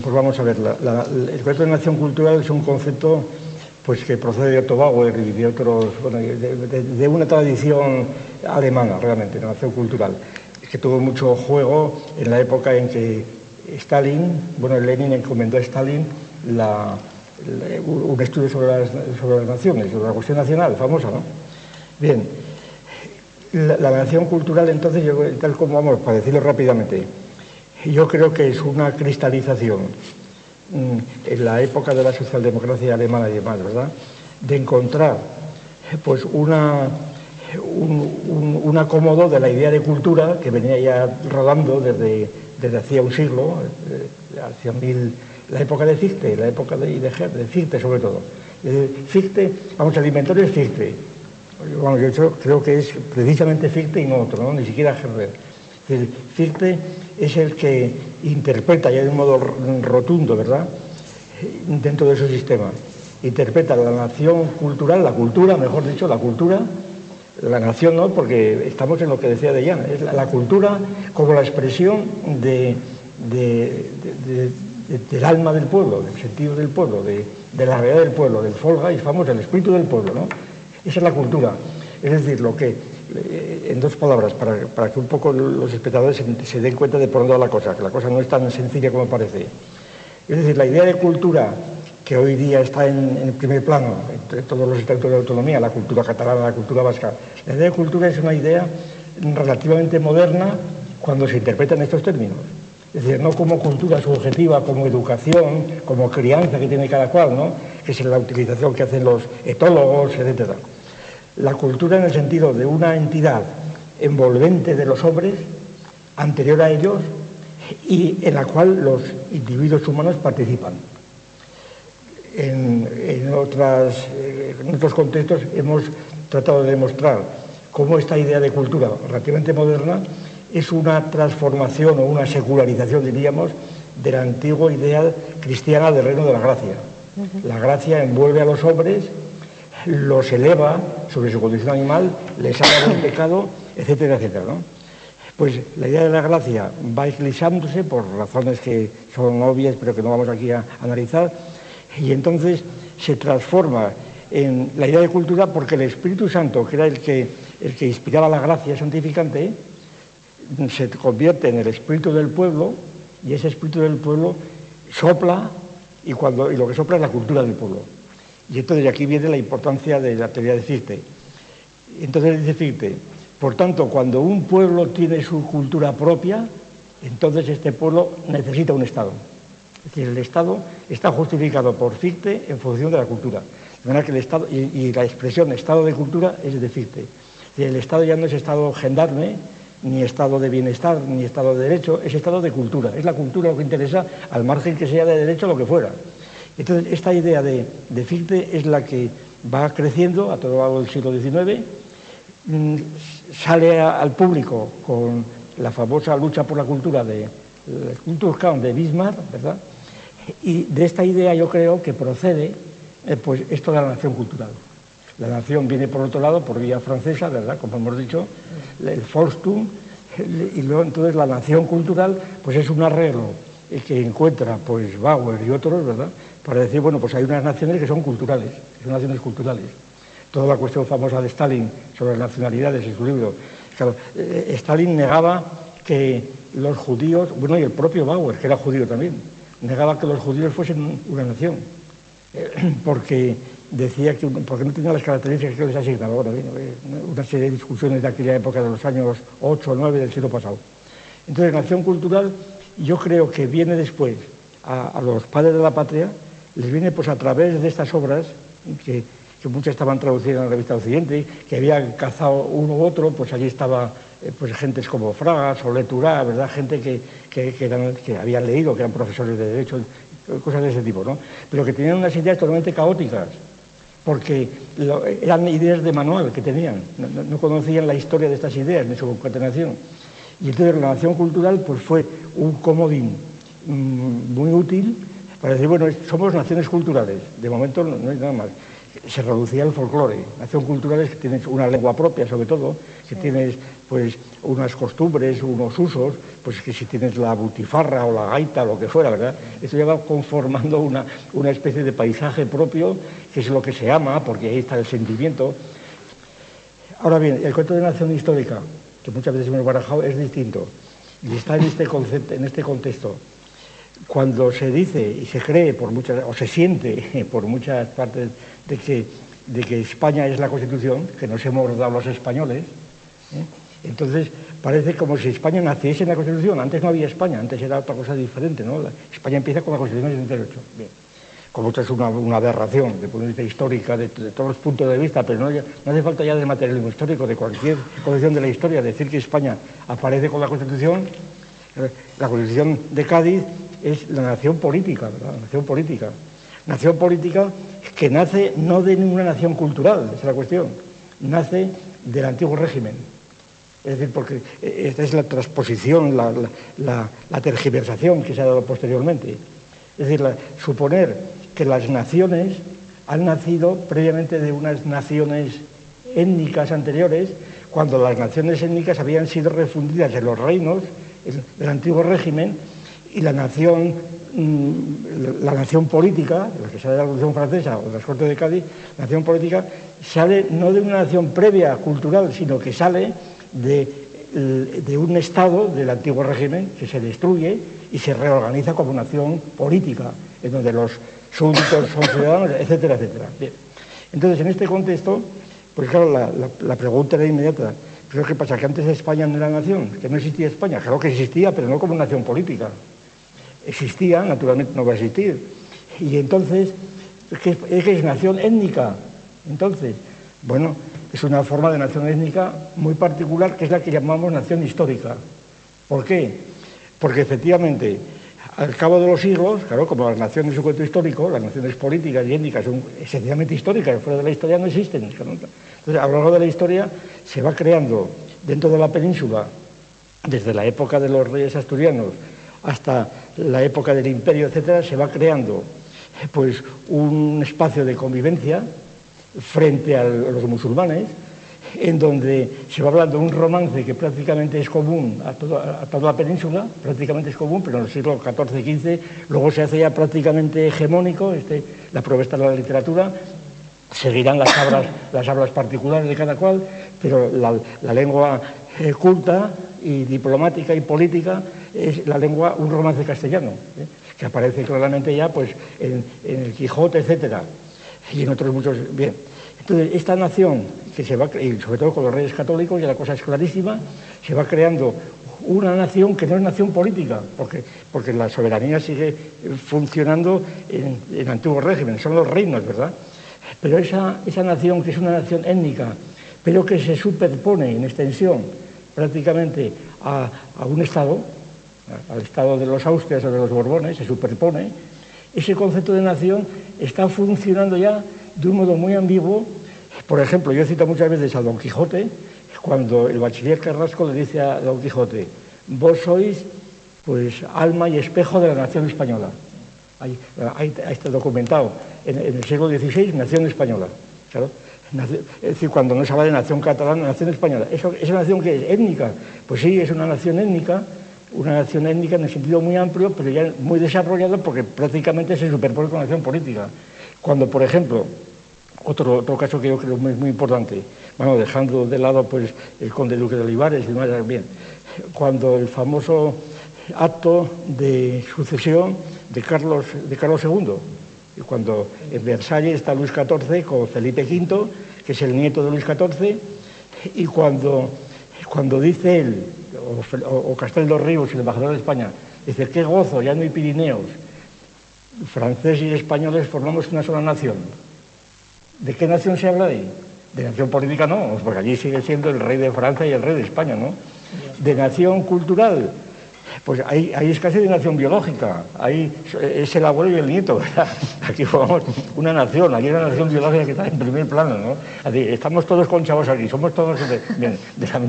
Pues vamos a ver, el concepto de nación cultural es un concepto pues, que procede de Otto Bauer y de otros, bueno, de una tradición alemana, realmente, de nación cultural. Es que tuvo mucho juego en la época en que Stalin, bueno, Lenin encomendó a Stalin un estudio sobre las naciones, sobre la cuestión nacional, famosa, ¿no? Bien, la nación cultural, entonces, tal como vamos, para decirlo rápidamente, yo creo que es una cristalización en la época de la socialdemocracia alemana y demás, ¿verdad?, de encontrar pues un acomodo de la idea de cultura que venía ya rodando desde hacía un siglo, hacia la época de Fichte, la época de Fichte sobre todo. Fichte, vamos, el inventor es Fichte. Bueno, yo creo que es precisamente Fichte y no otro, ¿no? Ni siquiera Herder. Fichte es el que interpreta ya de un modo rotundo, ¿verdad?, dentro de su sistema. Interpreta la nación cultural, la cultura, mejor dicho, la cultura, la nación no, porque estamos en lo que decía de Llana, es la cultura como la expresión del alma del pueblo, del sentido del pueblo, de la realidad del pueblo, del Volksgeist, famoso, el espíritu del pueblo, ¿no? Esa es la cultura. Es decir, lo que, en dos palabras, para que un poco los espectadores se den cuenta de por dónde va la cosa, que la cosa no es tan sencilla como parece. Es decir, la idea de cultura que hoy día está en primer plano, entre todos los estatutos de autonomía, la cultura catalana, la cultura vasca, la idea de cultura es una idea relativamente moderna cuando se interpreta en estos términos. Es decir, no como cultura subjetiva, como educación, como crianza que tiene cada cual, ¿no?, que es la utilización que hacen los etólogos, etc. La cultura en el sentido de una entidad envolvente de los hombres, anterior a ellos, y en la cual los individuos humanos participan. En otros contextos hemos tratado de demostrar cómo esta idea de cultura relativamente moderna es una transformación o una secularización, diríamos, de la antigua idea cristiana del reino de la gracia. La gracia envuelve a los hombres, los eleva sobre su condición animal, les salva del pecado, etcétera, etcétera, ¿no? Pues la idea de la gracia va eclipsándose por razones que son obvias, pero que no vamos aquí a analizar, y entonces se transforma en la idea de cultura porque el Espíritu Santo, que era el que inspiraba la gracia santificante, se convierte en el espíritu del pueblo, y ese espíritu del pueblo sopla, y lo que sopla es la cultura del pueblo. Y entonces aquí viene la importancia de la teoría de Fichte. Entonces dice Fichte, por tanto, cuando un pueblo tiene su cultura propia, entonces este pueblo necesita un Estado. Es decir, el Estado está justificado por Fichte en función de la cultura. De manera que el Estado, y la expresión Estado de cultura es de Fichte. Es decir, el Estado ya no es Estado gendarme, ni Estado de bienestar, ni Estado de derecho, es Estado de cultura. Es la cultura lo que interesa, al margen que sea de derecho lo que fuera. Entonces, esta idea de Fichte es la que va creciendo a todo lo largo del siglo XIX, sale al público con la famosa lucha por la cultura de Kulturkampf de Bismarck, ¿verdad? Y de esta idea yo creo que procede pues esto de la nación cultural. La nación viene por otro lado, por vía francesa, ¿verdad?, como hemos dicho, el Volkstum, y luego entonces la nación cultural pues es un arreglo que encuentra pues Bauer y otros, ¿verdad?, para decir, bueno, pues hay unas naciones que son culturales, que son naciones culturales. Toda la cuestión famosa de Stalin sobre las nacionalidades en su libro. Claro, Stalin negaba que los judíos, bueno, y el propio Bauer, que era judío también, negaba que los judíos fuesen una nación, porque decía que porque no tenían las características que les asignaban. Ahora, una serie de discusiones de aquella época de los años 8 o 9 del siglo pasado. Entonces, la nación cultural, yo creo que viene después a los padres de la patria, les viene pues a través de estas obras que muchas estaban traducidas en la revista Occidente, que habían cazado uno u otro, pues allí estaba pues gentes como Fraga, Solé Turá, ¿verdad?, gente que habían leído, que eran profesores de derecho, cosas de ese tipo, ¿no? Pero que tenían unas ideas totalmente caóticas, porque eran ideas de manual que tenían, no conocían la historia de estas ideas ni su concatenación. Y entonces la nación cultural pues fue un comodín muy útil para decir, bueno, somos naciones culturales, de momento no hay nada más. se reducía el folclore. Nación cultural es que tienes una lengua propia, sobre todo, que tienes pues unas costumbres, unos usos, pues que si tienes la butifarra o la gaita, lo que fuera, ¿verdad? Eso ya va conformando una especie de paisaje propio, que es lo que se ama, porque ahí está el sentimiento. Ahora bien, el concepto de nación histórica, que muchas veces hemos barajado, es distinto. Y está en este concepto, en este contexto. Cuando se dice y se cree por muchas, o se siente por muchas partes de que España es la Constitución, que nos hemos dado los españoles, entonces parece como si España naciese en la Constitución. Antes no había España, antes era otra cosa diferente, ¿no? España empieza con la Constitución del 78. Bien. Como esto es una aberración desde el punto de vista histórica, de todos los puntos de vista, pero no hace falta ya del materialismo histórico, de cualquier concepción de la historia, decir que España aparece con la Constitución de Cádiz es la nación política, ¿verdad? Nación política que nace no de ninguna nación cultural, esa es la cuestión, nace del antiguo régimen. Es decir, porque esta es la transposición, la tergiversación que se ha dado posteriormente. Es decir, suponer que las naciones han nacido previamente de unas naciones étnicas anteriores, cuando las naciones étnicas habían sido refundidas en los reinos del antiguo régimen, y la nación política, la que sale de la Revolución Francesa o de las Cortes de Cádiz, la nación política sale no de una nación previa cultural, sino que sale de un Estado del antiguo régimen que se destruye y se reorganiza como nación política, en donde los súbditos son ciudadanos, etcétera, etcétera. Bien. Entonces, en este contexto, pues claro, la pregunta era inmediata. ¿Pero qué pasa? ¿Que antes España no era nación? ¿Que no existía España? Claro que existía, pero no como nación política. Existía, naturalmente no va a existir. Y entonces, ¿qué es nación étnica? Entonces, bueno, es una forma de nación étnica muy particular, que es la que llamamos nación histórica. ¿Por qué? Porque efectivamente, al cabo de los siglos, claro, como las naciones de sujeto histórico, las naciones políticas y étnicas son esencialmente históricas, fuera de la historia no existen. Entonces, a lo largo de la historia se va creando dentro de la península, desde la época de los reyes asturianos hasta la época del imperio, etcétera, se va creando pues un espacio de convivencia frente a los musulmanes, en donde se va hablando de un romance que prácticamente es común a toda la península, prácticamente es común, pero en el siglo XIV y XV luego se hace ya prácticamente hegemónico, la prueba está en la literatura, seguirán las hablas particulares de cada cual, pero la lengua culta y diplomática y política es la lengua, un romance castellano, que aparece claramente ya pues, en el Quijote, etcétera, y en otros muchos. Bien, entonces esta nación, que se va, y sobre todo con los reyes católicos, ya la cosa es clarísima, se va creando una nación que no es nación política, porque la soberanía sigue funcionando en el antiguo régimen, son los reinos, ¿verdad? Pero esa nación, que es una nación étnica, pero que se superpone en extensión prácticamente a un Estado, al Estado de los Austrias o de los Borbones, se superpone, ese concepto de nación está funcionando ya de un modo muy ambiguo. Por ejemplo, yo cito muchas veces a Don Quijote, cuando el bachiller Carrasco le dice a Don Quijote: vos sois pues alma y espejo de la nación española. Ahí está documentado. En el siglo XVI, nación española. Claro. Es decir, cuando no se habla de nación catalana, nación española. ¿Es una nación que es étnica? Pues sí, es una nación étnica en el sentido muy amplio, pero ya muy desarrollada, porque prácticamente se superpone con la nación política. Cuando, por ejemplo, otro caso que yo creo muy, muy importante, bueno, dejando de lado pues el conde Duque de Olivares y demás, bien, cuando el famoso acto de sucesión de Carlos II, cuando en Versalles está Luis XIV con Felipe V, que es el nieto de Luis XIV, y cuando dice él, o Castel dos Ríos, el embajador de España, dice: qué gozo, ya no hay Pirineos, franceses y españoles formamos una sola nación. ¿De qué nación se habla ahí? De nación política no, porque allí sigue siendo el rey de Francia y el rey de España, ¿no? De nación cultural, pues ahí es casi de nación biológica, ahí es el abuelo y el nieto, ¿verdad? Aquí formamos una nación, aquí hay una nación biológica que está en primer plano, ¿no? Así, estamos todos conchados aquí, somos todos de la